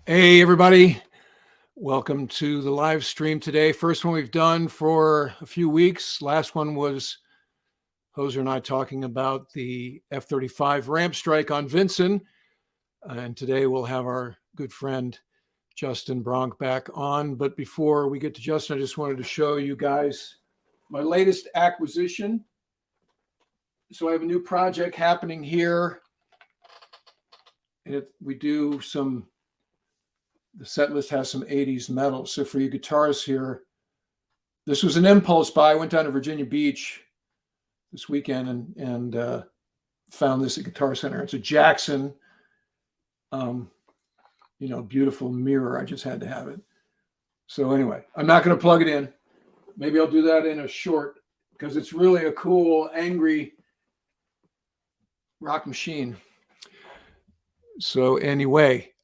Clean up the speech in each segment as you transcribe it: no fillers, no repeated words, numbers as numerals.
Hey, everybody. Welcome to the live stream today. First one we've done for a few weeks. Last one was Hoser and I talking about the F-35 ramp strike on Vinson. And today we'll have our good friend Justin Bronk back on. But before we get to Justin, I just wanted to show you guys my latest acquisition. So I have a new project happening here. We do some... The set list has some 80s metal. So for you guitarists here, this was an impulse buy. I went down to Virginia Beach this weekend and found this at Guitar Center. It's a Jackson, beautiful mirror. I just had to have it. So anyway, I'm not going to plug it in. Maybe I'll do that in a short because it's really a cool, angry rock machine. So anyway,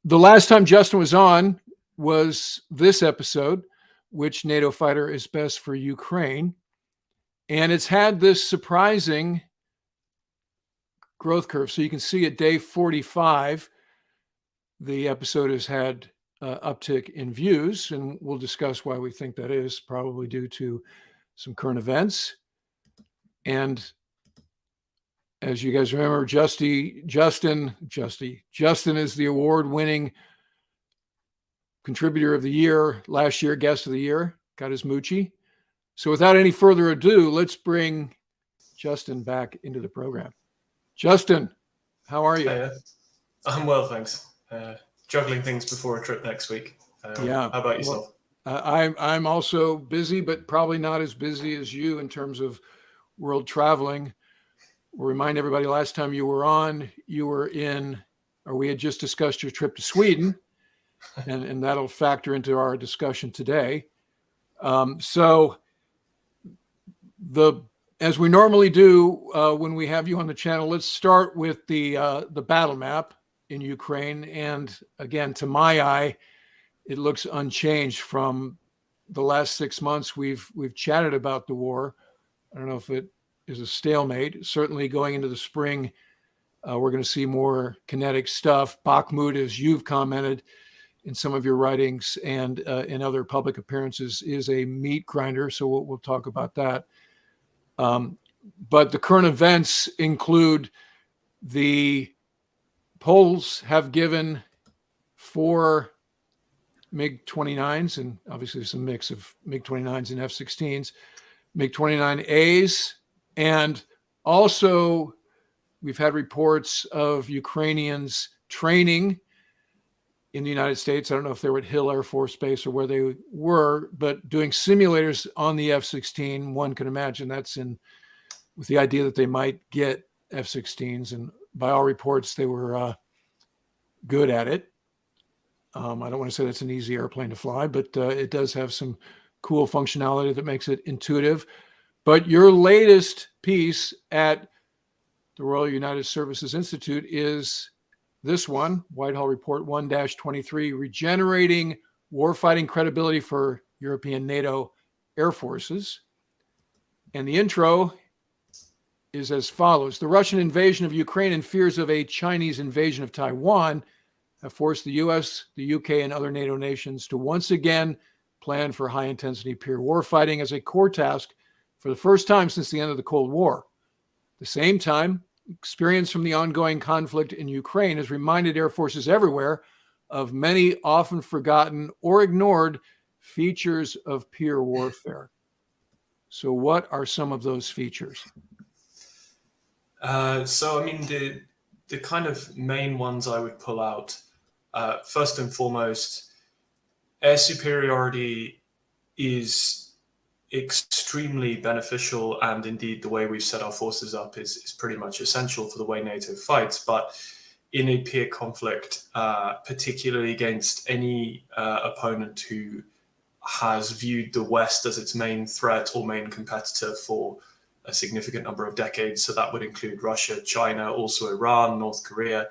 the last time Justin was on was this episode, which NATO fighter is best for Ukraine. And it's had this surprising growth curve. So you can see at day 45, the episode has had uptick in views, and we'll discuss why we think that is, probably due to some current events. And as you guys remember, Justin is the award-winning contributor of the year, last year, guest of the year, got his moochie. So without any further ado, let's bring Justin back into the program. Justin, how are you? Hey, I'm well, thanks. Juggling things before a trip next week. Yeah. How about yourself? I'm also busy, but probably not as busy as you in terms of world traveling. We'll remind everybody, last time you were on, we had just discussed your trip to Sweden, and that'll factor into our discussion today. So as we normally do when we have you on the channel, let's start with the battle map in Ukraine. And again, to my eye, it looks unchanged from the last 6 months. We've chatted about the war. I don't know if it is a stalemate. Certainly going into the spring, we're going to see more kinetic stuff. Bakhmut, as you've commented in some of your writings and in other public appearances, is a meat grinder. So we'll talk about that. But the current events include the Poles have given 4 MiG-29s, and obviously there's a mix of MiG-29s and F-16s, MiG-29As, and also we've had reports of Ukrainians training in the United States. I don't know if they were at Hill Air Force Base or where they were, but doing simulators on the F-16. One can imagine that's with the idea that they might get F-16s, and by all reports, they were good at it. I don't want to say that's an easy airplane to fly, but it does have some cool functionality that makes it intuitive. But your latest piece at the Royal United Services Institute is this one, Whitehall Report 1-23, Regenerating Warfighting Credibility for European NATO Air Forces. And the intro is as follows. The Russian invasion of Ukraine and fears of a Chinese invasion of Taiwan have forced the U.S., the U.K., and other NATO nations to once again plan for high-intensity peer warfighting as a core task for the first time since the end of the Cold War. At the same time, experience from the ongoing conflict in Ukraine has reminded air forces everywhere of many often forgotten or ignored features of peer warfare. So what are some of those features? The kind of main ones I would pull out, first and foremost, air superiority is extremely beneficial, and indeed the way we've set our forces up is pretty much essential for the way NATO fights. But in a peer conflict, particularly against any opponent who has viewed the West as its main threat or main competitor for a significant number of decades, so that would include Russia, China, also Iran, North Korea,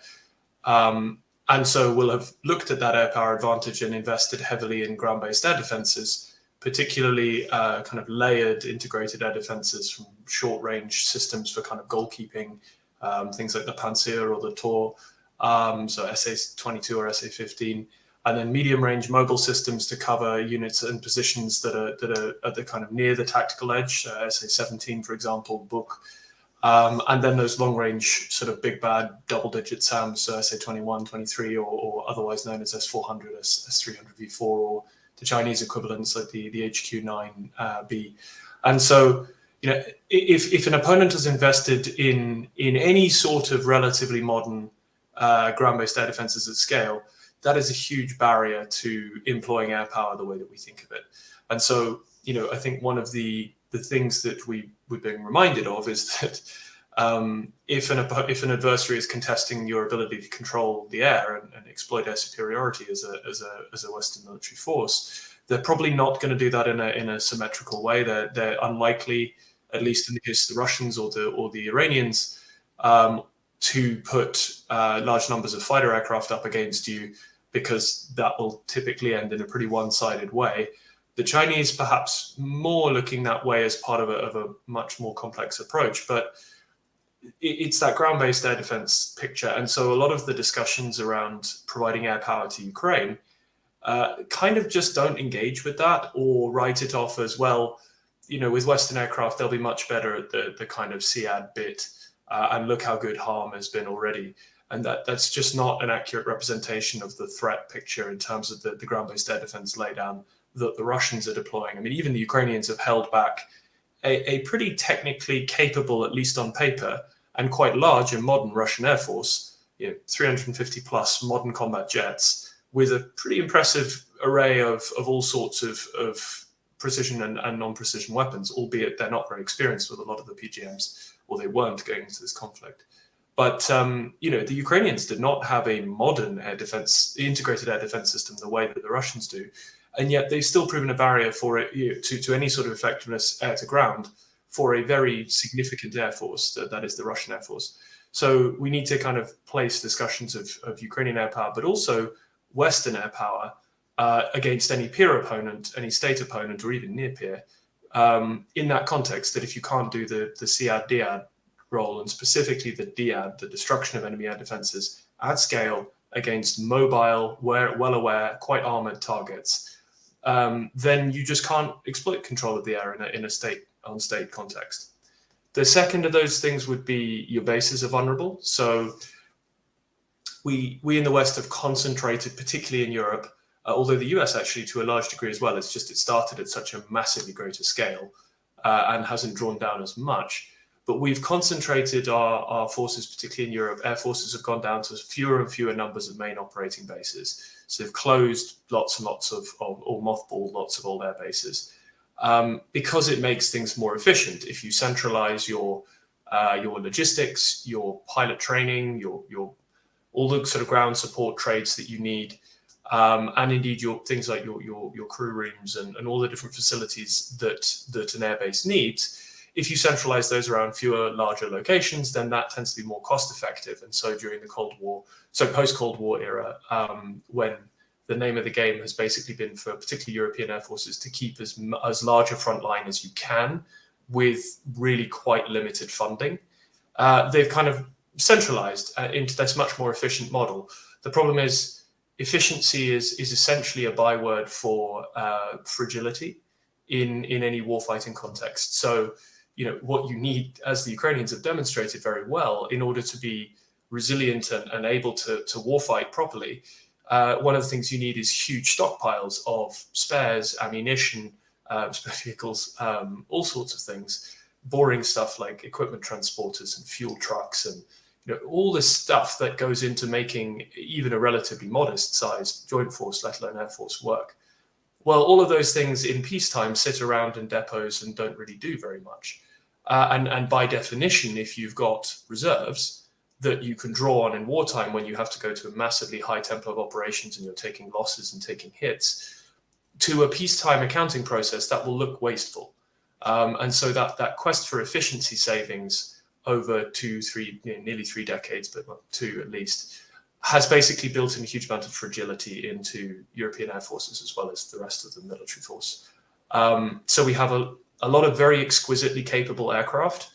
and so we'll have looked at that air power advantage and invested heavily in ground-based air defenses, particularly kind of layered integrated air defenses from short-range systems for kind of goalkeeping, things like the Pantsir or the Tor, so SA-22 or SA-15, and then medium-range mobile systems to cover units and positions that are at the kind of near the tactical edge, SA-17, for example, Book. And then those long-range sort of big bad double-digit SAMs, so SA-21, 23, or otherwise known as S-400, S-300V4, or the Chinese equivalents like the HQ-9B. And so, if an opponent has invested in any sort of relatively modern ground-based air defenses at scale, that is a huge barrier to employing air power the way that we think of it. And so, I think one of the things that we're being reminded of is that if an adversary is contesting your ability to control the air and exploit air superiority as a Western military force, they're probably not going to do that in a symmetrical way. They're unlikely, at least in the case of the Russians or the Iranians, to put large numbers of fighter aircraft up against you, because that will typically end in a pretty one-sided way. The Chinese perhaps more looking that way as part of a much more complex approach, but it's that ground-based air defense picture. And so a lot of the discussions around providing air power to Ukraine kind of just don't engage with that, or write it off as, well, with Western aircraft, they'll be much better at the kind of SEAD bit, and look how good harm has been already. And that's just not an accurate representation of the threat picture in terms of the ground-based air defense laydown that the Russians are deploying. I mean, even the Ukrainians have held back a pretty technically capable, at least on paper, and quite large and modern Russian Air Force, 350 plus modern combat jets, with a pretty impressive array of all sorts of precision and non-precision weapons, albeit they're not very experienced with a lot of the PGMs, or they weren't going into this conflict. But the Ukrainians did not have a modern integrated air defense system the way that the Russians do, and yet they've still proven a barrier for it to any sort of effectiveness air to ground for a very significant air force, that is the Russian Air Force. So we need to kind of place discussions of Ukrainian air power, but also Western air power against any peer opponent, any state opponent, or even near peer, in that context, that if you can't do the SEAD-DEAD role, and specifically the DEAD, the destruction of enemy air defenses at scale against mobile, well-aware, quite armored targets, then you just can't exploit control of the air in a state-on-state context. The second of those things would be your bases are vulnerable. So we in the West have concentrated, particularly in Europe, although the US actually to a large degree as well. It's just it started at such a massively greater scale and hasn't drawn down as much. But we've concentrated our forces, particularly in Europe. Air forces have gone down to fewer and fewer numbers of main operating bases. So they've closed lots and lots of or mothballed lots of old air bases, because it makes things more efficient. If you centralize your logistics, your pilot training, your all the sort of ground support trades that you need, and indeed your things like your crew rooms and all the different facilities that an airbase needs. If you centralize those around fewer, larger locations, then that tends to be more cost effective. And so during the Cold War, so post-Cold War era, when the name of the game has basically been for particularly European air forces to keep as large a front line as you can with really quite limited funding, they've kind of centralized into this much more efficient model. The problem is efficiency is essentially a byword for fragility in any warfighting context. So what you need, as the Ukrainians have demonstrated very well, in order to be resilient and able to warfight properly, one of the things you need is huge stockpiles of spares, ammunition, spare vehicles, all sorts of things, boring stuff like equipment transporters and fuel trucks, and all this stuff that goes into making even a relatively modest-sized joint force, let alone air force, work. Well, all of those things in peacetime sit around in depots and don't really do very much. And by definition, if you've got reserves that you can draw on in wartime when you have to go to a massively high tempo of operations and you're taking losses and taking hits, to a peacetime accounting process, that will look wasteful. And so that quest for efficiency savings over nearly 3 decades, but not 2 at least, has basically built in a huge amount of fragility into European air forces as well as the rest of the military force. So we have a lot of very exquisitely capable aircraft,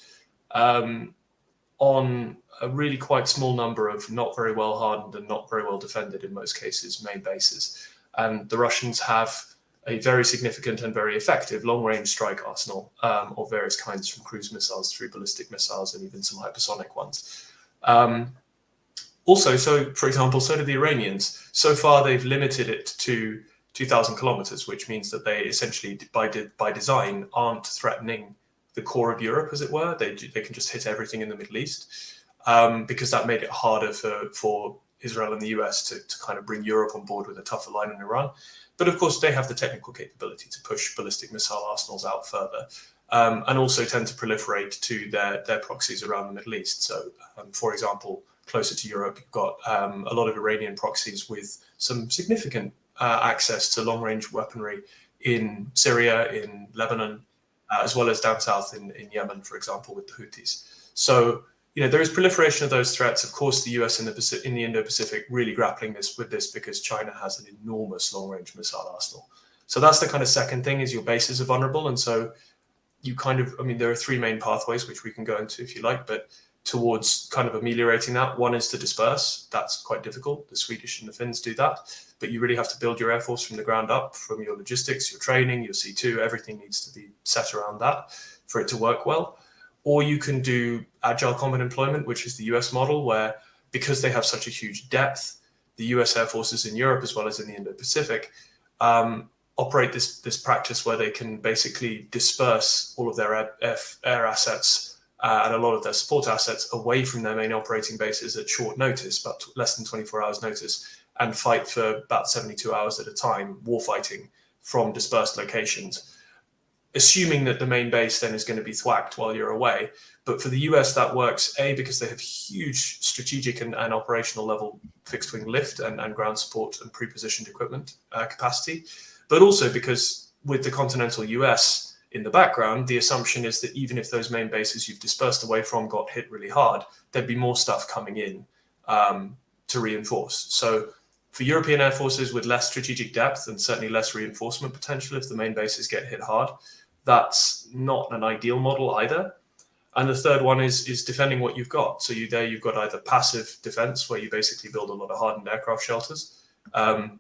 on a really quite small number of not very well hardened and not very well defended, in most cases, main bases. And the Russians have a very significant and very effective long-range strike arsenal of various kinds, from cruise missiles through ballistic missiles and even some hypersonic ones. Also, so for example, so do the Iranians. So far, they've limited it to 2,000 kilometers, which means that they essentially, by design, aren't threatening the core of Europe, as it were. They can just hit everything in the Middle East, because that made it harder for Israel and the US to kind of bring Europe on board with a tougher line in Iran. But of course, they have the technical capability to push ballistic missile arsenals out further, and also tend to proliferate to their proxies around the Middle East. So, for example, closer to Europe, you've got a lot of Iranian proxies with some significant access to long-range weaponry in Syria, in Lebanon, as well as down south in Yemen, for example, with the Houthis. So, there is proliferation of those threats. Of course, the US in the Indo-Pacific really grappling with this because China has an enormous long-range missile arsenal. So that's the kind of second thing, is your bases are vulnerable. And so you there are three main pathways, which we can go into if you like, but towards kind of ameliorating that. One is to disperse. That's quite difficult. The Swedish and the Finns do that. But you really have to build your air force from the ground up, from your logistics, your training, your C2. Everything needs to be set around that for it to work well. Or you can do agile combat employment, which is the US model, where because they have such a huge depth, the US air forces in Europe, as well as in the Indo-Pacific, operate this practice where they can basically disperse all of their air assets and a lot of their support assets away from their main operating bases at short notice, about less than 24 hours notice, and fight for about 72 hours at a time, warfighting from dispersed locations, assuming that the main base then is going to be thwacked while you're away. But for the US, that works, A, because they have huge strategic and operational level fixed wing lift and ground support and pre-positioned equipment capacity, but also because with the continental US in the background, the assumption is that even if those main bases you've dispersed away from got hit really hard, there'd be more stuff coming in to reinforce. So for European air forces with less strategic depth and certainly less reinforcement potential, if the main bases get hit hard, that's not an ideal model either. And the third one is defending what you've got. So you've got either passive defense, where you basically build a lot of hardened aircraft shelters,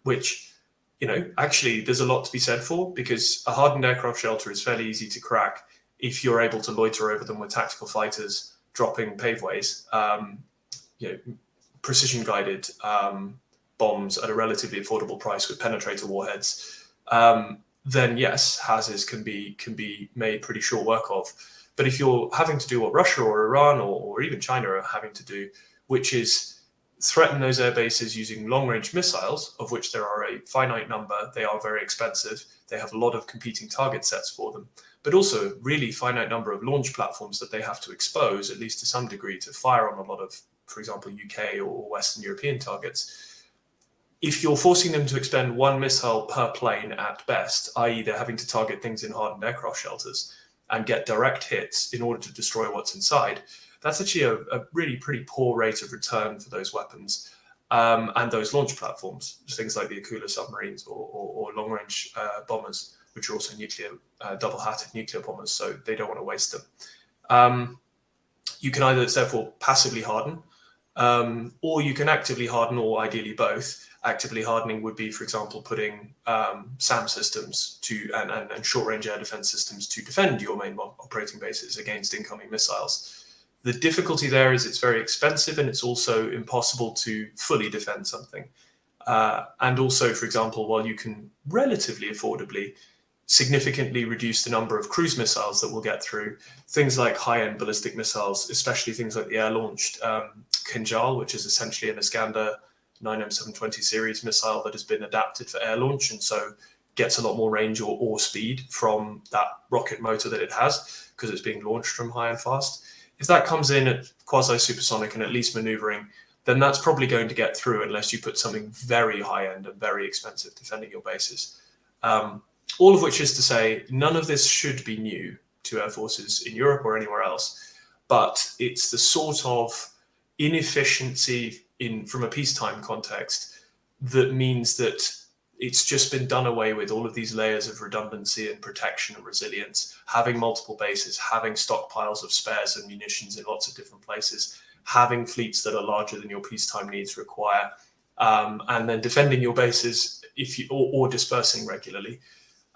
which, actually there's a lot to be said for, because a hardened aircraft shelter is fairly easy to crack if you're able to loiter over them with tactical fighters dropping paveways, precision guided bombs at a relatively affordable price with penetrator warheads. Then yes, houses can be made pretty short work of. But if you're having to do what Russia or Iran or even China are having to do, which is threaten those air bases using long-range missiles, of which there are a finite number, they are very expensive, they have a lot of competing target sets for them, but also a really finite number of launch platforms that they have to expose, at least to some degree, to fire on a lot of, for example, UK or Western European targets. If you're forcing them to expend one missile per plane at best, i.e. they're having to target things in hardened aircraft shelters and get direct hits in order to destroy what's inside, that's actually a really pretty poor rate of return for those weapons and those launch platforms, things like the Akula submarines or long-range bombers, which are also double-hatted nuclear bombers, so they don't want to waste them. You can either therefore passively harden, or you can actively harden, or ideally both. Actively hardening would be, for example, putting SAM systems and short-range air defense systems to defend your main operating bases against incoming missiles. The difficulty there is it's very expensive, and it's also impossible to fully defend something. And also, for example, while you can relatively affordably significantly reduce the number of cruise missiles that will get through, things like high-end ballistic missiles, especially things like the air-launched Kinjal, which is essentially an Iskander 9M720 series missile that has been adapted for air launch, and so gets a lot more range or speed from that rocket motor that it has because it's being launched from high and fast. If that comes in at quasi-supersonic and at least maneuvering, then that's probably going to get through unless you put something very high-end and very expensive defending your bases. All of which is to say, none of this should be new to air forces in Europe or anywhere else, but it's the sort of inefficiency from a peacetime context that means that it's just been done away with, all of these layers of redundancy and protection and resilience, having multiple bases, having stockpiles of spares and munitions in lots of different places, having fleets that are larger than your peacetime needs require, and then defending your bases or dispersing regularly.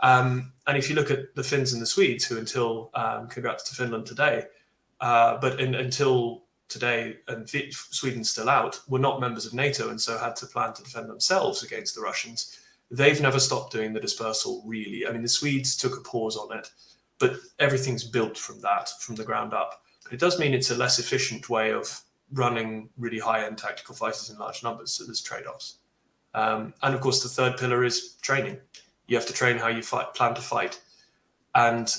And if you look at the Finns and the Swedes, who until, congrats to Finland today, until today, and Sweden's still out, were not members of NATO and so had to plan to defend themselves against the Russians. They've never stopped doing the dispersal, really. I mean, the Swedes took a pause on it, but everything's built from that, from the ground up. But it does mean it's a less efficient way of running really high-end tactical fighters in large numbers, so there's trade-offs. And of course, the third pillar is training. You have to train how you plan to fight. And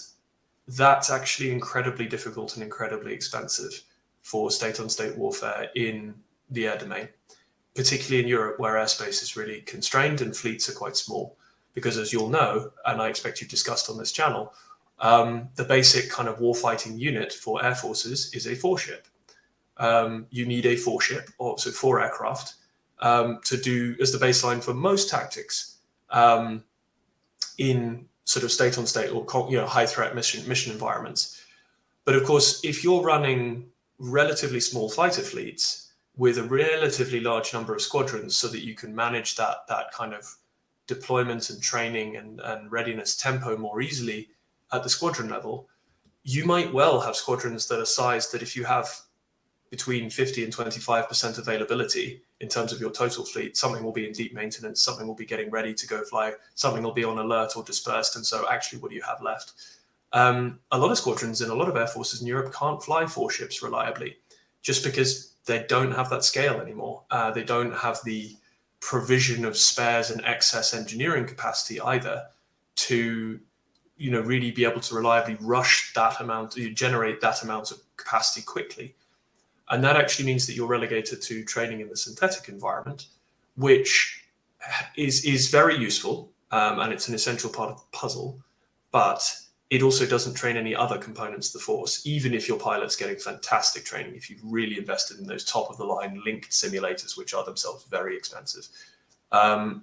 that's actually incredibly difficult and incredibly expensive for state-on-state warfare in the air domain, particularly in Europe, where airspace is really constrained and fleets are quite small. Because as you'll know, and I expect you've discussed on this channel, the basic kind of warfighting unit for air forces is a 4-ship. You need a 4-ship, or so 4 aircraft, to do as the baseline for most tactics in sort of state-on-state or high-threat mission environments. But of course, if you're running relatively small fighter fleets with a relatively large number of squadrons so that you can manage that kind of deployment and training and readiness tempo more easily at the squadron level, you might well have squadrons that are sized that if you have between 50 and 25% availability in terms of your total fleet, something will be in deep maintenance, something will be getting ready to go fly, something will be on alert or dispersed, and so actually what do you have left? A lot of squadrons in a lot of air forces in Europe can't fly 4 ships reliably, just because they don't have that scale anymore. They don't have the provision of spares and excess engineering capacity either to, really be able to reliably rush that amount, generate that amount of capacity quickly. And that actually means that you're relegated to training in the synthetic environment, which is very useful, and it's an essential part of the puzzle, but it also doesn't train any other components of the force, even if your pilot's getting fantastic training, if you've really invested in those top-of-the-line linked simulators, which are themselves very expensive. And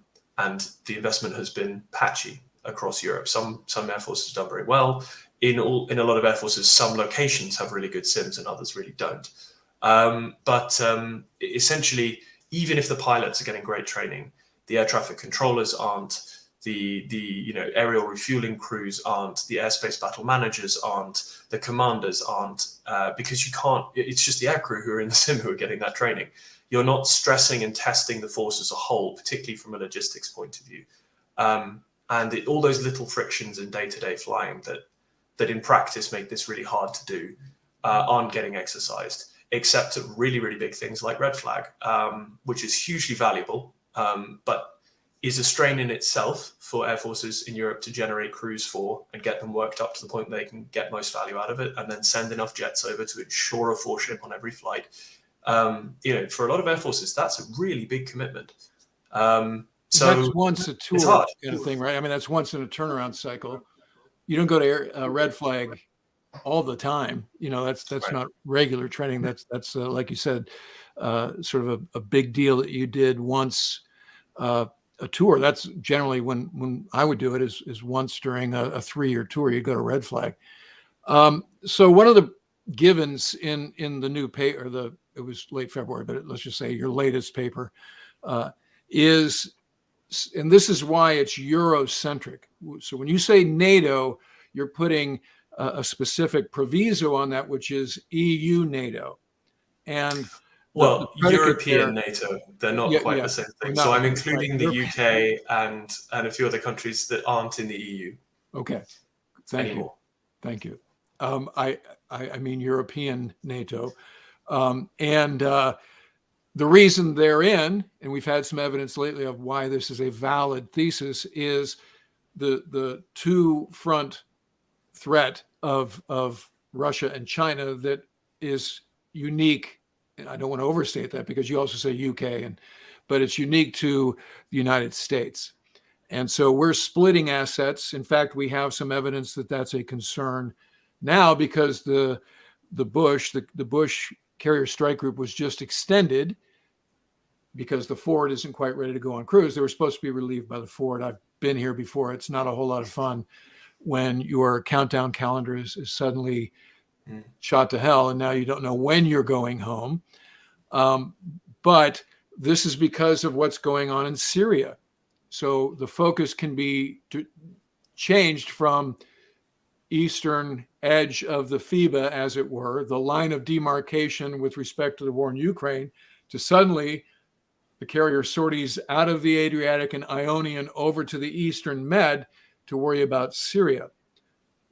the investment has been patchy across Europe. Some air forces have done very well. In a lot of air forces, some locations have really good sims and others really don't. But essentially, even if the pilots are getting great training, the air traffic controllers aren't, the aerial refueling crews aren't, the airspace battle managers aren't, the commanders aren't, because you can't. It's just the aircrew who are in the sim who are getting that training. You're not stressing and testing the force as a whole, particularly from a logistics point of view, and all those little frictions in day-to-day flying that in practice make this really hard to do aren't getting exercised, except at really, really big things like red flag, which is hugely valuable, but is a strain in itself for air forces in Europe to generate crews for and get them worked up to the point they can get most value out of it, and then send enough jets over to ensure a 4-ship on every flight. For a lot of air forces, that's a really big commitment. So that's once a tour hard. kind of thing, right? I mean, that's once in a turnaround cycle. You don't go to red flag all the time. That's right. Not regular training. That's like you said, sort of a big deal that you did once. A tour, that's generally when I would do it is once during a 3-year tour, you go to red flag. So one of the givens in the new paper, it was late February, but let's just say your latest paper is, and this is why it's Eurocentric. So when you say NATO, you're putting a specific proviso on that, which is EU NATO. And well, European NATO, they're not quite the same thing. So I'm including the UK and a few other countries that aren't in the EU. Okay, thank you. Thank you. I mean European NATO, and the reason they're in, and we've had some evidence lately of why this is a valid thesis, is the two-front threat of Russia and China that is unique. And I don't want to overstate that because you also say UK, but it's unique to the United States. And so we're splitting assets. In fact, we have some evidence that that's a concern now because the Bush Carrier Strike Group was just extended because the Ford isn't quite ready to go on cruise. They were supposed to be relieved by the Ford. I've been here before. It's not a whole lot of fun when your countdown calendar is suddenly shot to hell, and now you don't know when you're going home. But this is because of what's going on in Syria. So the focus can be changed from eastern edge of the FIBA, as it were, the line of demarcation with respect to the war in Ukraine, to suddenly the carrier sorties out of the Adriatic and Ionian over to the Eastern Med to worry about Syria.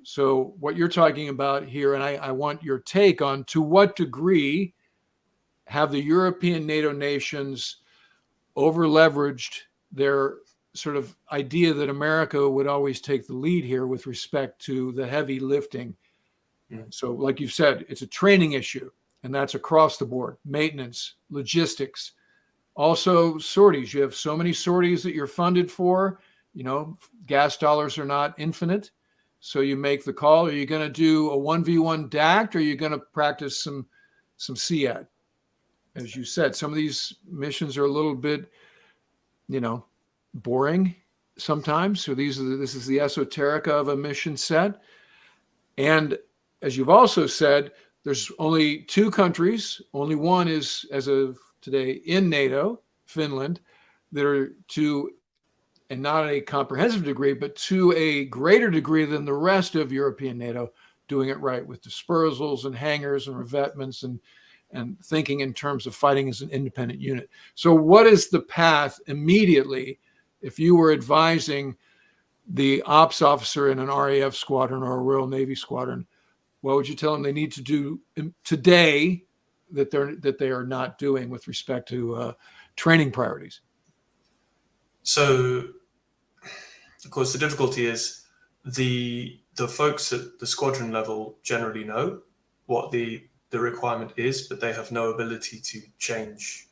So what you're talking about here, and I want your take on, to what degree have the European NATO nations over-leveraged their sort of idea that America would always take the lead here with respect to the heavy lifting? So like you've said, it's a training issue, and that's across the board: maintenance, logistics, also sorties. You have so many sorties that you're funded for. Gas dollars are not infinite. So you make the call: are you going to do a 1v1 DACT, or are you going to practice some SEAD? As you said, some of these missions are a little bit, boring sometimes. So this is the esoterica of a mission set. And as you've also said, there's only two countries. Only one is, as of today, in NATO, Finland, that are to, and not a comprehensive degree, but to a greater degree than the rest of European NATO, doing it right with dispersals and hangars and revetments and thinking in terms of fighting as an independent unit. So what is the path immediately if you were advising the ops officer in an RAF squadron or a Royal Navy squadron? What would you tell them they need to do today that they are not doing with respect to training priorities? So, of course, the difficulty is the folks at the squadron level generally know what the requirement is, but they have no ability to change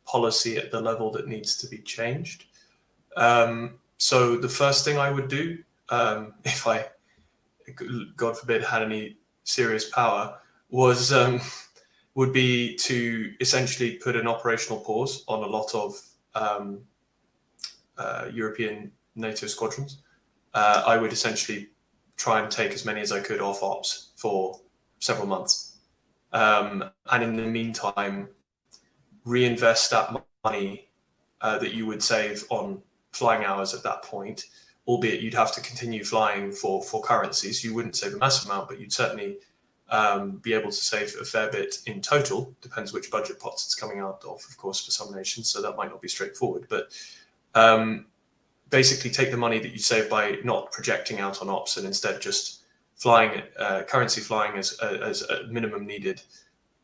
policy at the level that needs to be changed. So the first thing I would do, if I, God forbid, had any serious power, would be to essentially put an operational pause on a lot of European NATO squadrons. I would essentially try and take as many as I could off ops for several months. And in the meantime, reinvest that money that you would save on flying hours at that point, albeit you'd have to continue flying for currencies. You wouldn't save a massive amount, but you'd certainly be able to save a fair bit in total. Depends which budget pots it's coming out of course, for some nations, so that might not be straightforward. But basically take the money that you save by not projecting out on ops and instead just flying, currency flying as a minimum needed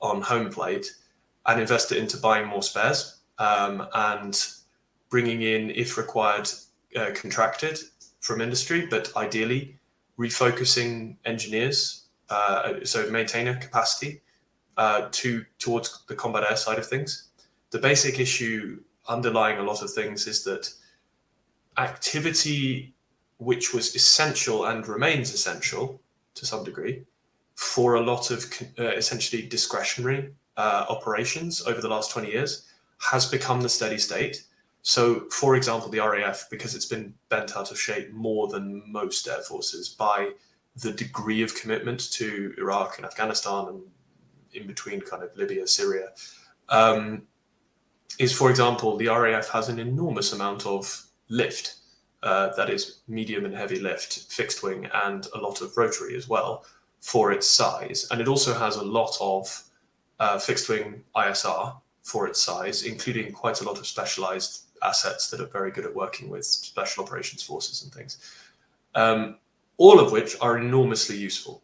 on home plate, and invest it into buying more spares and bringing in, if required, contracted from industry, but ideally refocusing engineers, so maintainer capacity towards the combat air side of things. The basic issue underlying a lot of things is that activity which was essential and remains essential to some degree for a lot of essentially discretionary operations over the last 20 years has become the steady state. So, for example, the RAF, because it's been bent out of shape more than most air forces by the degree of commitment to Iraq and Afghanistan and in between kind of Libya, Syria, is, for example, the RAF has an enormous amount of lift, that is medium and heavy lift, fixed wing, and a lot of rotary as well for its size. And it also has a lot of fixed wing ISR for its size, including quite a lot of specialized assets that are very good at working with special operations forces and things, all of which are enormously useful.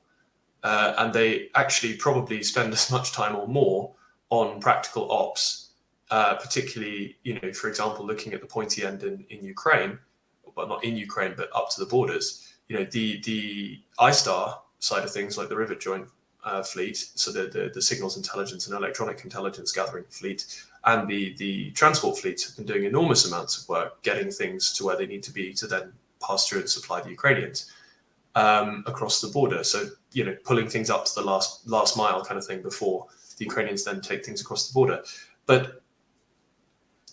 And they actually probably spend as much time or more on practical ops, particularly, for example, looking at the pointy end in Ukraine, well, not in Ukraine, but up to the borders, the ISTAR side of things, like the rivet joint fleet, so the signals intelligence and electronic intelligence gathering fleet, and the transport fleets have been doing enormous amounts of work getting things to where they need to be to then pass through and supply the Ukrainians across the border. So, pulling things up to the last mile kind of thing before the Ukrainians then take things across the border. But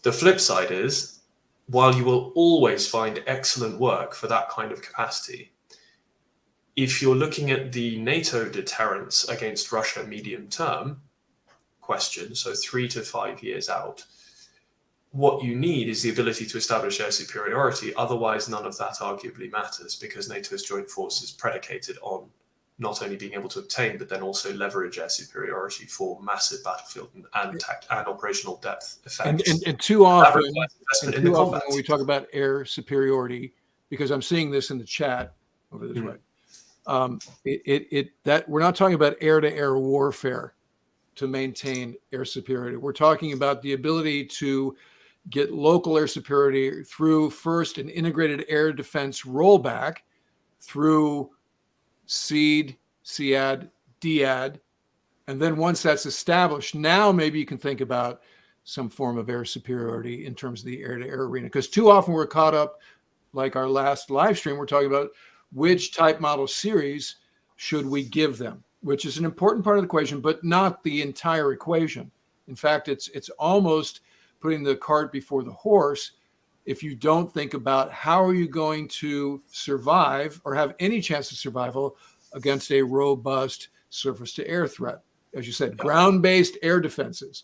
The flip side is, while you will always find excellent work for that kind of capacity, if you're looking at the NATO deterrence against Russia medium term question, so 3 to 5 years out, what you need is the ability to establish air superiority. Otherwise, none of that arguably matters, because NATO's joint force is predicated on not only being able to obtain, but then also leverage air superiority for massive battlefield and operational depth effects. And too often, investment in the combat. when we talk about air superiority, because I'm seeing this in the chat over this way, that we're not talking about air-to-air warfare to maintain air superiority. We're talking about the ability to get local air superiority through first an integrated air defense rollback through SEAD, SEAD, DEAD. And then once that's established, now maybe you can think about some form of air superiority in terms of the air-to-air arena. Because too often we're caught up, like our last live stream, we're talking about which type model series should we give them, which is an important part of the equation, but not the entire equation. In fact, it's almost putting the cart before the horse if you don't think about how are you going to survive or have any chance of survival against a robust surface-to-air threat. As you said, ground-based air defenses.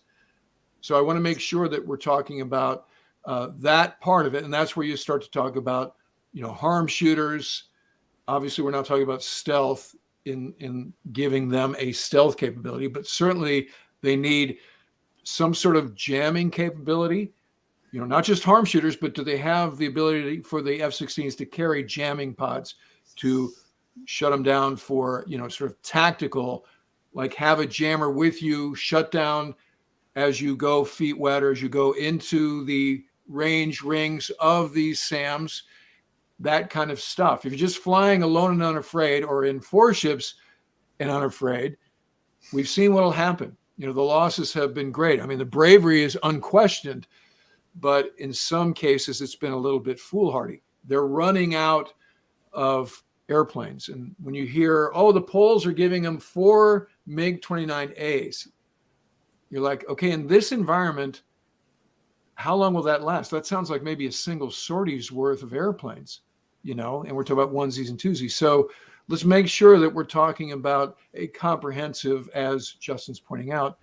So I want to make sure that we're talking about that part of it, and that's where you start to talk about, harm shooters. Obviously, we're not talking about stealth in giving them a stealth capability, but certainly they need some sort of jamming capability, not just harm shooters, but do they have the ability for the F-16s to carry jamming pods to shut them down for, sort of tactical, like have a jammer with you, shut down as you go feet wet or as you go into the range rings of these SAMs, that kind of stuff. If you're just flying alone and unafraid, or in 4 ships and unafraid, we've seen what'll happen. The losses have been great. I mean, the bravery is unquestioned, but in some cases it's been a little bit foolhardy. They're running out of airplanes. And when you hear, the Poles are giving them 4 MiG-29As, you're like, okay, in this environment, how long will that last? That sounds like maybe a single sortie's worth of airplanes, and we're talking about onesies and twosies. So let's make sure that we're talking about a comprehensive, as Justin's pointing out,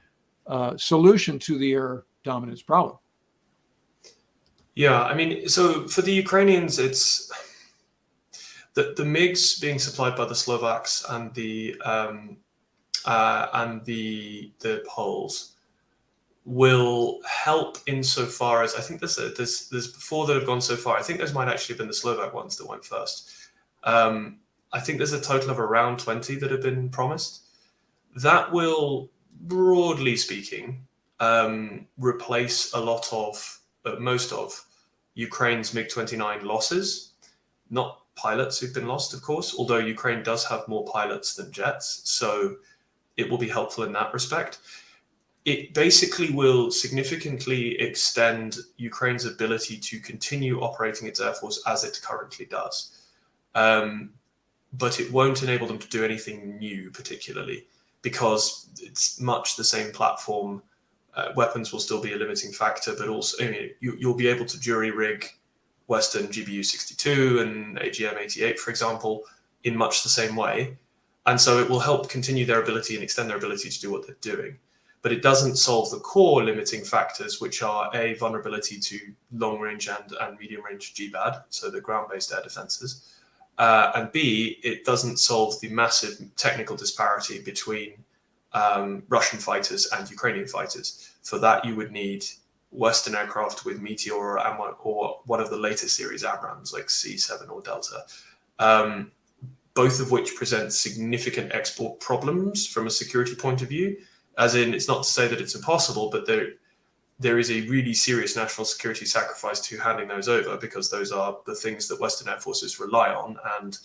solution to the air dominance problem. Yeah, I mean, so for the Ukrainians, it's the MiGs being supplied by the Slovaks and the Poles will help insofar as, I think there's 4 that have gone so far. I think those might actually have been the Slovak ones that went first. I think there's a total of around 20 that have been promised. That will, broadly speaking, replace most of Ukraine's MiG-29 losses. Not pilots who've been lost, of course, although Ukraine does have more pilots than jets, so it will be helpful in that respect. It basically will significantly extend Ukraine's ability to continue operating its air force as it currently does. But it won't enable them to do anything new particularly, because it's much the same platform. Weapons will still be a limiting factor, but also, you'll be able to jury-rig Western GBU-62 and AGM-88, for example, in much the same way. And so it will help continue their ability and extend their ability to do what they're doing. But it doesn't solve the core limiting factors, which are A, vulnerability to long-range and medium-range GBAD, so the ground-based air defenses, and B, it doesn't solve the massive technical disparity between Russian fighters and Ukrainian fighters. For that, you would need Western aircraft with Meteor or one of the later series AMRAAMs like C7 or Delta, both of which present significant export problems from a security point of view. As in, it's not to say that it's impossible, but there is a really serious national security sacrifice to handing those over, because those are the things that Western air forces rely on, and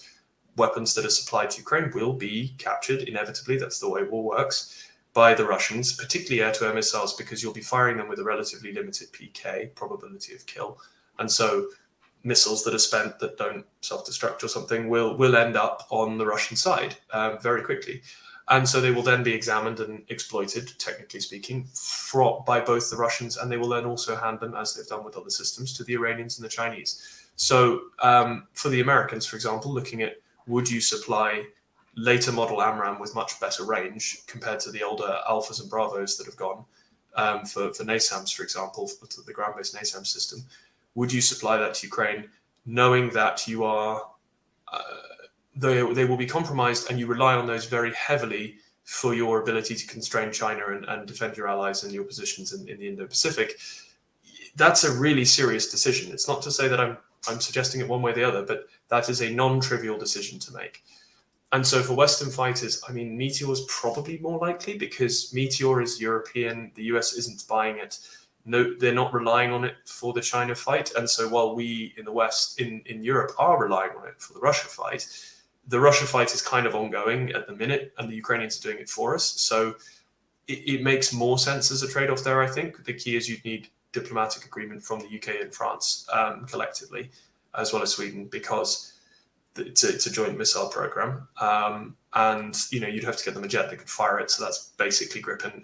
weapons that are supplied to Ukraine will be captured inevitably. That's the way war works, by the Russians, particularly air-to-air missiles, because you'll be firing them with a relatively limited PK, probability of kill. And so missiles that are spent that don't self-destruct or something will end up on the Russian side very quickly. And so they will then be examined and exploited, technically speaking, by both the Russians, and they will then also hand them, as they've done with other systems, to the Iranians and the Chinese. So for the Americans, for example, looking at would you supply later model AMRAAM with much better range compared to the older Alphas and Bravos that have gone for NASAMS, for example, for the ground-based NASAMS system, would you supply that to Ukraine knowing that you are they will be compromised, and you rely on those very heavily for your ability to constrain China and defend your allies and your positions in the Indo-Pacific? That's a really serious decision. It's not to say that I'm suggesting it one way or the other, but that is a non-trivial decision to make. And so for Western fighters, I mean, Meteor is probably more likely because Meteor is European. The US isn't buying it. No, they're not relying on it for the China fight. And so while we in the West, in Europe, are relying on it for the Russia fight, the Russia fight is kind of ongoing at the minute, and the Ukrainians are doing it for us. So it makes more sense as a trade-off there, I think. The key is you'd need diplomatic agreement from the UK and France collectively, as well as Sweden, because it's a joint missile program. And, you'd have to get them a jet that could fire it. So that's basically Gripen,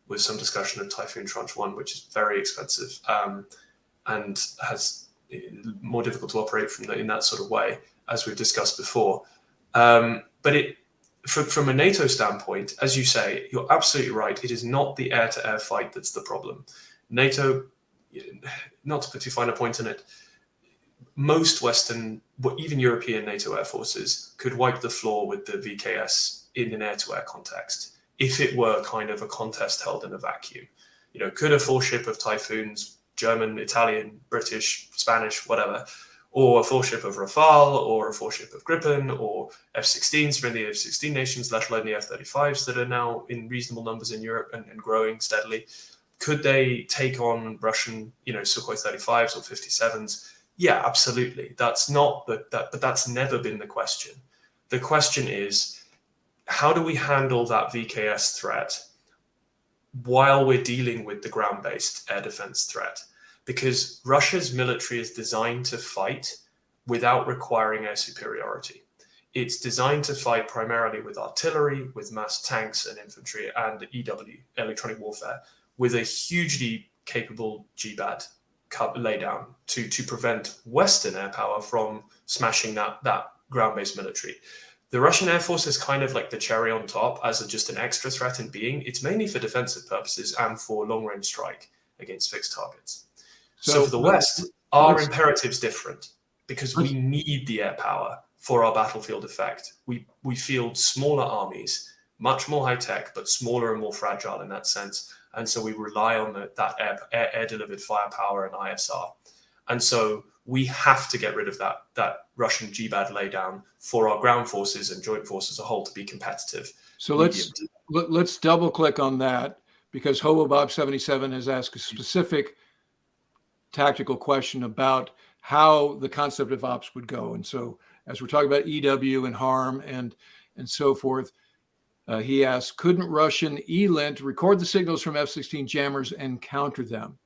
with some discussion of Typhoon Tranche 1, which is very expensive and has more difficult to operate in that sort of way, as we've discussed before. But from a NATO standpoint, as you say, you're absolutely right. It is not the air-to-air fight that's the problem. NATO, not to put too fine a point in it, most Western, even European NATO air forces could wipe the floor with the VKS in an air-to-air context if it were kind of a contest held in a vacuum. Could a full ship of Typhoons, German, Italian, British, Spanish, whatever, or a full ship of Rafale, or a full ship of Gripen, or F-16s from the F-16 nations, let alone the F-35s that are now in reasonable numbers in Europe and growing steadily, could they take on Russian, Sukhoi 35s or 57s? Yeah, absolutely. That's not, but that's never been the question. The question is, how do we handle that VKS threat while we're dealing with the ground-based air defense threat? Because Russia's military is designed to fight without requiring air superiority. It's designed to fight primarily with artillery, with mass tanks and infantry, and EW, electronic warfare, with a hugely capable GBAD laydown to prevent Western air power from smashing that ground-based military. The Russian Air Force is kind of like the cherry on top as just an extra threat in being. It's mainly for defensive purposes and for long-range strike against fixed targets. So for the West, our imperative's different because we need the air power for our battlefield effect. We field smaller armies, much more high-tech, but smaller and more fragile in that sense. And so we rely on that air-delivered firepower and ISR. And so we have to get rid of that Russian GBAD laydown for our ground forces and joint force as a whole to be competitive. So let's double click on that, because Hobo Bob 77 has asked a specific tactical question about how the concept of ops would go. And so as we're talking about EW and harm and so forth, he asked, couldn't Russian ELINT record the signals from F-16 jammers and counter them?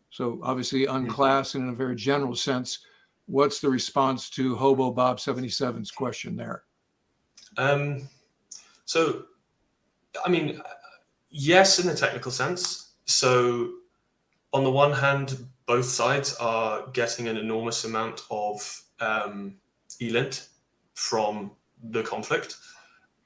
So obviously unclassed and in a very general sense. What's the response to Hobo Bob 77's question there? So, I mean, yes, in a technical sense. So on the one hand, both sides are getting an enormous amount of ELINT from the conflict.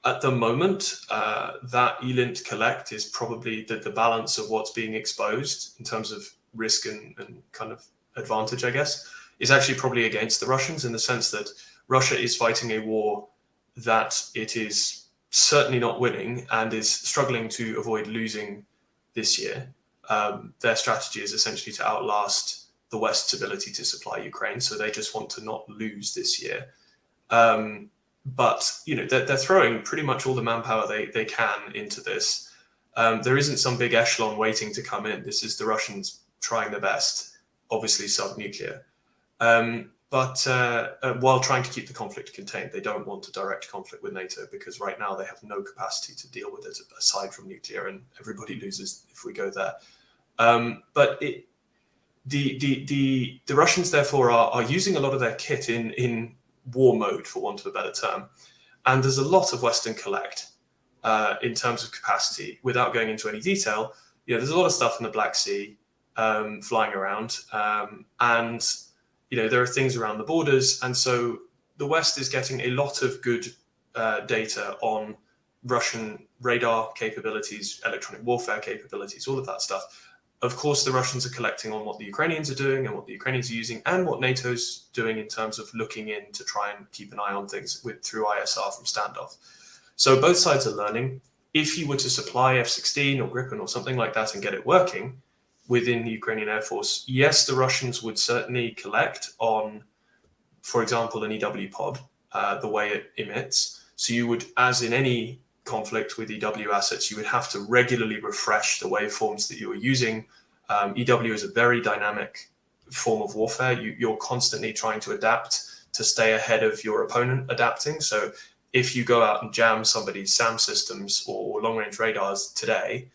At the moment, that ELINT collect is probably the balance of what's being exposed in terms of risk and kind of advantage, I guess, is actually probably against the Russians, in the sense that Russia is fighting a war that it is certainly not winning and is struggling to avoid losing this year. Their strategy is essentially to outlast the West's ability to supply Ukraine, so they just want to not lose this year. But they're throwing pretty much all the manpower they can into this. There isn't some big echelon waiting to come in. This is the Russians trying their best, obviously sub-nuclear. But while trying to keep the conflict contained, they don't want a direct conflict with NATO, because right now they have no capacity to deal with it aside from nuclear, and everybody loses if we go there. But the Russians therefore are using a lot of their kit in war mode, for want of a better term. And there's a lot of Western collect. in terms of capacity, without going into any detail, there's a lot of stuff in the Black Sea flying around, and there are things around the borders, and so the West is getting a lot of good data on Russian radar capabilities, electronic warfare capabilities, all of that stuff. Of course, the Russians are collecting on what the Ukrainians are doing and what the Ukrainians are using, and what NATO's doing in terms of looking in to try and keep an eye on things through ISR from standoff. So both sides are learning. If you were to supply F-16 or Gripen or something like that and get it working within the Ukrainian Air Force, yes, the Russians would certainly collect on, for example, an EW pod, the way it emits. So you would, as in any conflict with EW assets, you would have to regularly refresh the waveforms that you are using. EW is a very dynamic form of warfare. You're constantly trying to adapt to stay ahead of your opponent adapting. So if you go out and jam somebody's SAM systems or long-range radars today,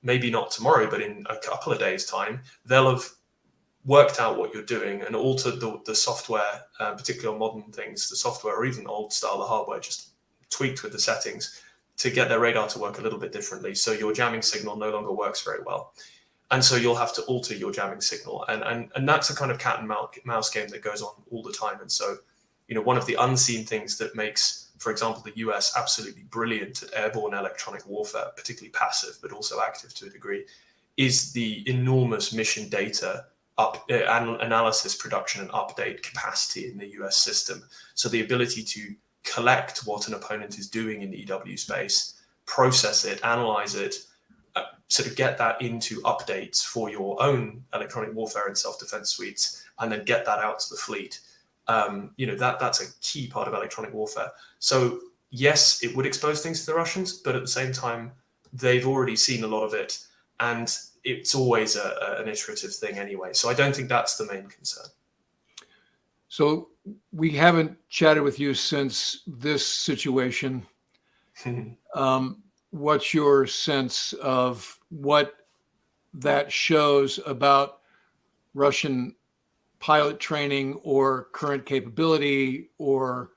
maybe not tomorrow, but in a couple of days' time, they'll have worked out what you're doing and altered the software, particularly on modern things, the software, or even old style, the hardware, just tweaked with the settings to get their radar to work a little bit differently. So your jamming signal no longer works very well. And so you'll have to alter your jamming signal. And that's a kind of cat and mouse game that goes on all the time. And so, one of the unseen things that makes, for example, the US absolutely brilliant at airborne electronic warfare, particularly passive, but also active to a degree, is the enormous mission data analysis, production, and update capacity in the US system. So the ability to collect what an opponent is doing in the EW space, process it, analyze it, sort of get that into updates for your own electronic warfare and self-defense suites, and then get that out to the fleet. That's a key part of electronic warfare. So yes, it would expose things to the Russians, but at the same time, they've already seen a lot of it, and it's always an iterative thing anyway. So I don't think that's the main concern. So we haven't chatted with you since this situation. What's your sense of what that shows about Russian pilot training or current capability or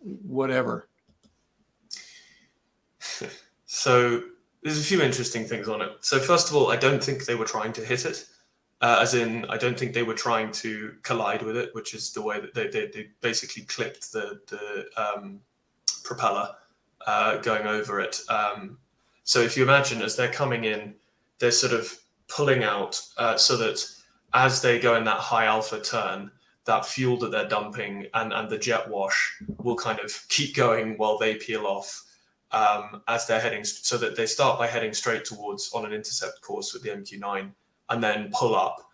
whatever? So there's a few interesting things on it. So first of all, I don't think they were trying to hit it. As in, I don't think they were trying to collide with it, which is the way that they basically clipped the propeller going over it. So if you imagine, as they're coming in, they're sort of pulling out so that as they go in that high alpha turn, that fuel that they're dumping and the jet wash will kind of keep going while they peel off as they're heading, so that they start by heading straight towards on an intercept course with the MQ-9, and then pull up,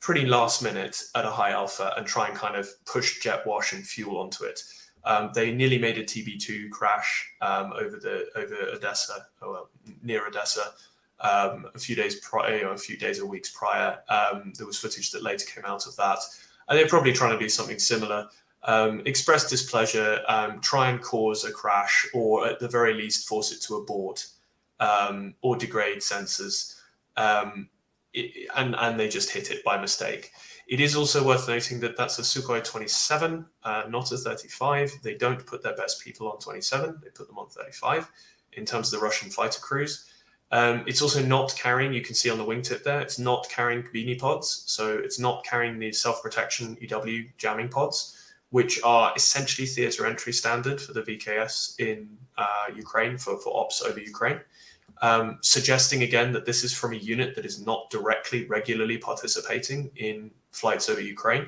pretty last minute at a high alpha and try and kind of push jet wash and fuel onto it. They nearly made a TB2 crash over Odessa, near Odessa, a few days prior, or weeks prior. There was footage that later came out of that, and they're probably trying to do something similar. Express displeasure, try and cause a crash, or at the very least force it to abort or degrade sensors. And they just hit it by mistake. It is also worth noting that that's a Sukhoi 27, not a 35. They don't put their best people on 27. They put them on 35 in terms of the Russian fighter crews. It's also not carrying, you can see on the wingtip there, it's not carrying Kabini pods. So it's not carrying the self-protection EW jamming pods, which are essentially theater entry standard for the VKS in Ukraine, for ops over Ukraine. Suggesting again that this is from a unit that is not directly, regularly participating in flights over Ukraine.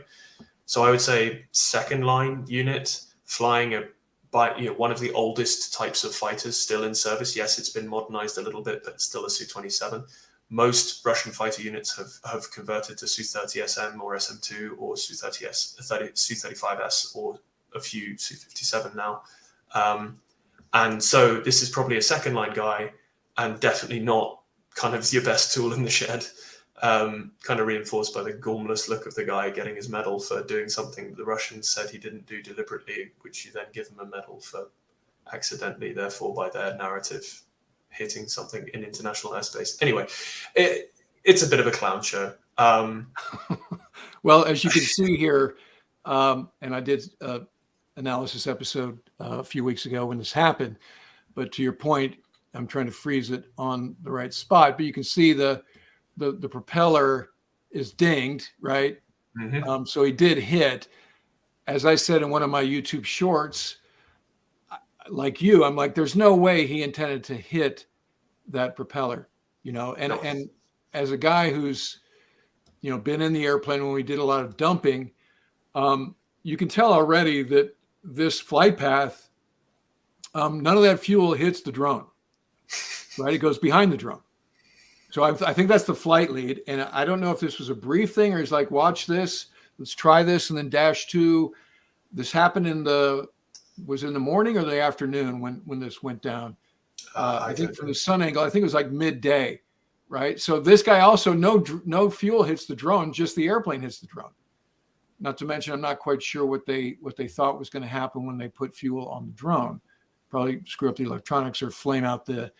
So I would say second line unit flying one of the oldest types of fighters still in service. Yes, it's been modernized a little bit, but it's still a Su-27. Most Russian fighter units have converted to Su-30SM or SM2 or Su-35S or a few Su-57 now. And so this is probably a second line guy, and definitely not kind of your best tool in the shed, kind of reinforced by the gormless look of the guy getting his medal for doing something the Russians said he didn't do deliberately, which you then give him a medal for accidentally, therefore by their narrative, hitting something in international airspace. Anyway, it's a bit of a clown show. Well, as you can see here, and I did an analysis episode a few weeks ago when this happened, But to your point, I'm trying to freeze it on the right spot. But you can see the propeller is dinged, right? Mm-hmm. So he did hit. As I said in one of my YouTube shorts, like you, I'm like, there's no way he intended to hit that propeller, and No. and as a guy who's been in the airplane when we did a lot of dumping, you can tell already that this flight path, none of that fuel hits the drone, right? It goes behind the drone. So I think that's the flight lead, and I don't know if this was a brief thing or he's like, watch this, let's try this, and then dash two. This happened was in the morning or the afternoon when this went down. I think from the sun angle, I think it was like midday, right? So this guy also no fuel hits the drone, just the airplane hits the drone. Not to mention, I'm not quite sure what they thought was going to happen when they put fuel on the drone. Probably screw up the electronics or flame out the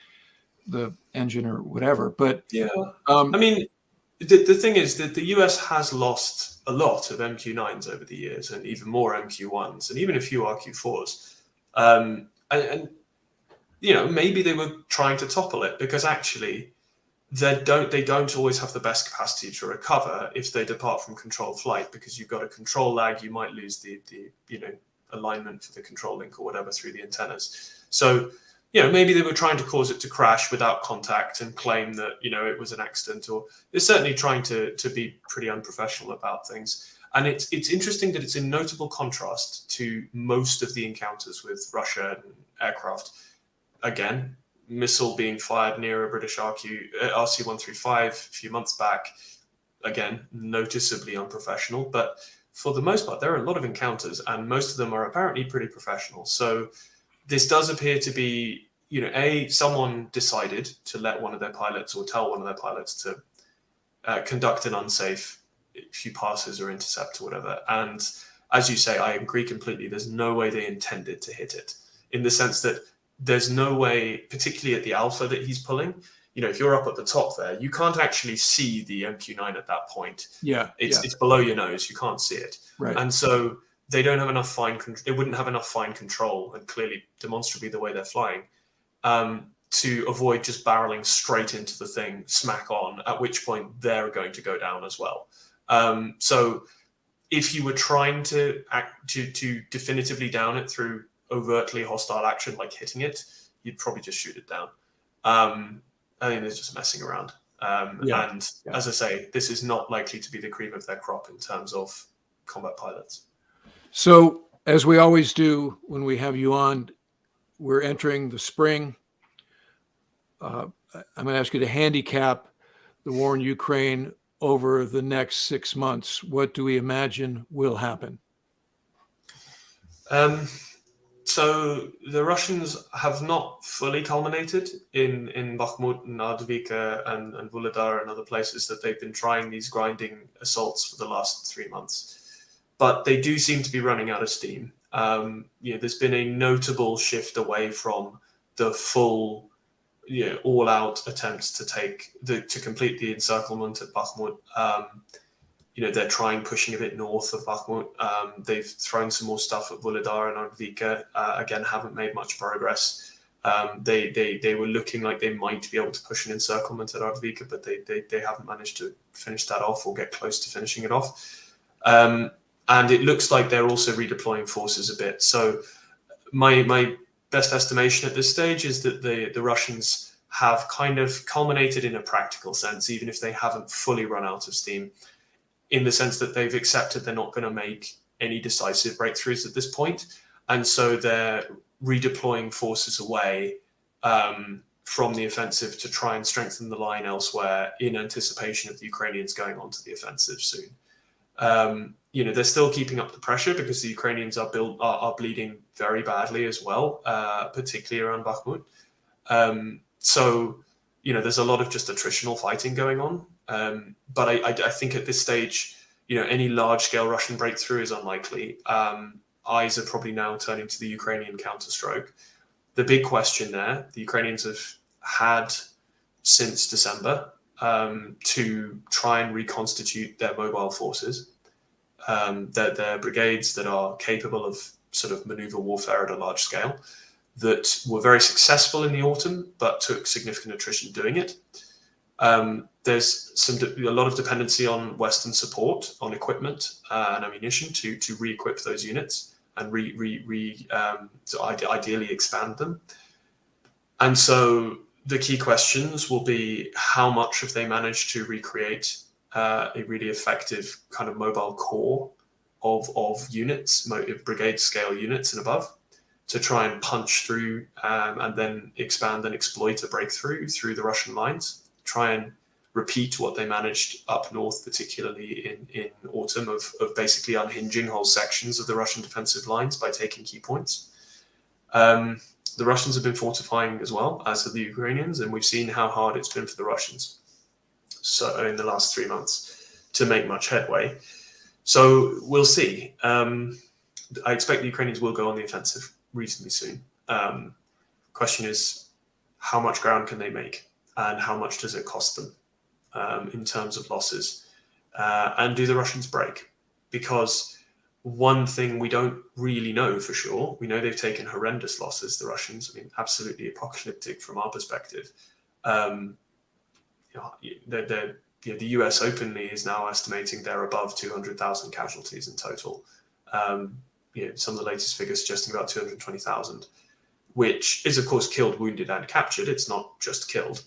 engine or whatever. But yeah, I mean, the thing is that the US has lost a lot of MQ9s over the years, and even more MQ1s, and even a few RQ4s. And maybe they were trying to topple it because actually they don't always have the best capacity to recover if they depart from controlled flight, because you've got a control lag. You might lose the alignment for the control link or whatever through the antennas. So maybe they were trying to cause it to crash without contact and claim that it was an accident, or they're certainly trying to be pretty unprofessional about things. And it's interesting that it's in notable contrast to most of the encounters with Russia and aircraft. Again, missile being fired near a British RC-135 a few months back, again, noticeably unprofessional. But for the most part, there are a lot of encounters, and most of them are apparently pretty professional. So this does appear to be, someone decided to let one of their pilots, or tell one of their pilots to conduct an unsafe few passes or intercept or whatever. And as you say, I agree completely. There's no way they intended to hit it, in the sense that there's no way, particularly at the alpha that he's pulling, if you're up at the top there, you can't actually see the MQ9 at that point. Yeah, it's below your nose. You can't see it. right. And so they don't have enough it wouldn't have enough fine control, and clearly demonstrably the way they're flying, to avoid just barreling straight into the thing, smack on, at which point they're going to go down as well. So if you were trying to definitively down it through overtly hostile action, like hitting it, you'd probably just shoot it down. I think they're just messing around. As I say, this is not likely to be the cream of their crop in terms of combat pilots. So, as we always do when we have you on, we're entering the spring. I'm going to ask you to handicap the war in Ukraine over the next 6 months. What do we imagine will happen? So the Russians have not fully culminated in Bakhmut and Avdiivka and Vuhledar and other places that they've been trying these grinding assaults for the last 3 months. But they do seem to be running out of steam. There's been a notable shift away from the full, all-out attempts to complete the encirclement at Bakhmut. They're pushing a bit north of Bakhmut. They've thrown some more stuff at Vuhledar and Avdiivka. Again, haven't made much progress. They were looking like they might be able to push an encirclement at Avdiivka, but they haven't managed to finish that off or get close to finishing it off. And it looks like they're also redeploying forces a bit. So my best estimation at this stage is that the Russians have kind of culminated in a practical sense, even if they haven't fully run out of steam, in the sense that they've accepted they're not going to make any decisive breakthroughs at this point. And so they're redeploying forces away from the offensive to try and strengthen the line elsewhere in anticipation of the Ukrainians going on to the offensive soon. They're still keeping up the pressure because the Ukrainians are bleeding very badly as well, particularly around Bakhmut. So there's a lot of just attritional fighting going on. But I think at this stage, any large-scale Russian breakthrough is unlikely. Eyes are probably now turning to the Ukrainian counterstroke. The big question there, the Ukrainians have had since December to try and reconstitute their mobile forces, their brigades that are capable of sort of maneuver warfare at a large scale. that were very successful in the autumn, but took significant attrition doing it. There's a lot of dependency on Western support on equipment and ammunition to re-equip those units and to ideally expand them. And so the key questions will be, how much have they managed to recreate a really effective kind of mobile core of units, brigade scale units and above, to try and punch through and then expand and exploit a breakthrough through the Russian lines, try and repeat what they managed up north, particularly in autumn, of basically unhinging whole sections of the Russian defensive lines by taking key points. The Russians have been fortifying as well, as have the Ukrainians, and we've seen how hard it's been for the Russians so in the last 3 months to make much headway. So we'll see. I expect the Ukrainians will go on the offensive reasonably soon. Question is, how much ground can they make, and how much does it cost them in terms of losses? And do the Russians break? Because one thing we don't really know for sure, we know they've taken horrendous losses, the Russians. I mean, absolutely apocalyptic from our perspective. The US openly is now estimating they're above 200,000 casualties in total. Some of the latest figures suggesting about 220,000, which is of course killed, wounded, and captured. It's not just killed,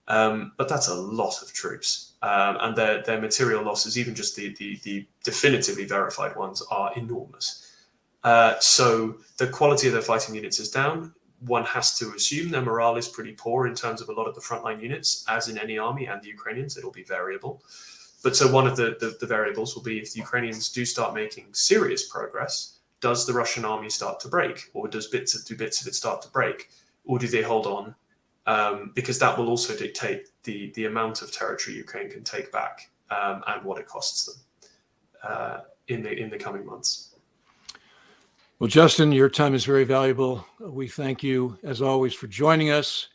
but that's a lot of troops, and their material losses, even just the definitively verified ones, are enormous. So the quality of their fighting units is down. One has to assume their morale is pretty poor in terms of a lot of the frontline units, as in any army, and the Ukrainians. It'll be variable. But so one of the variables will be, if the Ukrainians do start making serious progress, does the Russian army start to break, or do bits of it start to break, or do they hold on? Because that will also dictate the amount of territory Ukraine can take back and what it costs them in the coming months. Well, Justin, your time is very valuable. We thank you, as always, for joining us.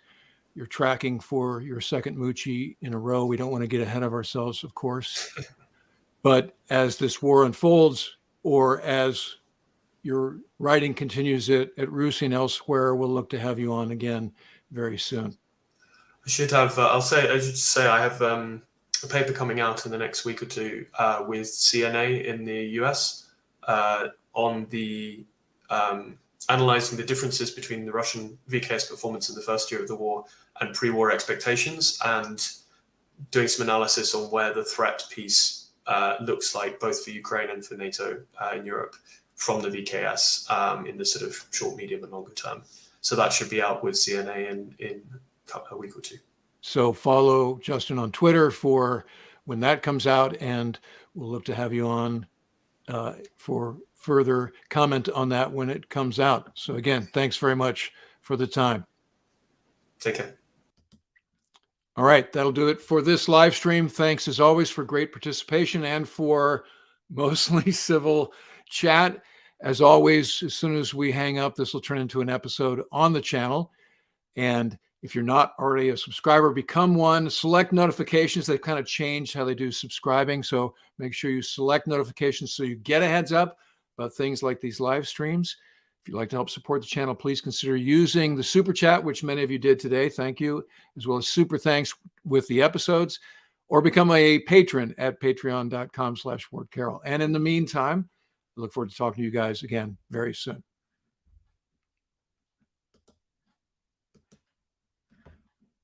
You're tracking for your second Moochie in a row. We don't want to get ahead of ourselves, of course. But as this war unfolds, or as your writing continues at Rusi and elsewhere, we'll look to have you on again very soon. I should have, I should say I have a paper coming out in the next week or two with CNA in the US on the analyzing the differences between the Russian VKS performance in the first year of the war and pre-war expectations, and doing some analysis on where the threat piece looks like, both for Ukraine and for NATO in Europe, from the VKS in the sort of short, medium, and longer term. So that should be out with CNA in a week or two. So follow Justin on Twitter for when that comes out, and we'll look to have you on for further comment on that when it comes out. So again, thanks very much for the time. Take care. All right, that'll do it for this live stream. Thanks as always for great participation and for mostly civil chat. As always, as soon as we hang up, this will turn into an episode on the channel. And if you're not already a subscriber, become one. Select notifications. They've kind of changed how they do subscribing. So make sure you select notifications so you get a heads up about things like these live streams. If you'd like to help support the channel, please consider using the super chat, which many of you did today. Thank you. As well as super thanks with the episodes, or become a patron at patreon.com/WardCarroll. And in the meantime, I look forward to talking to you guys again very soon.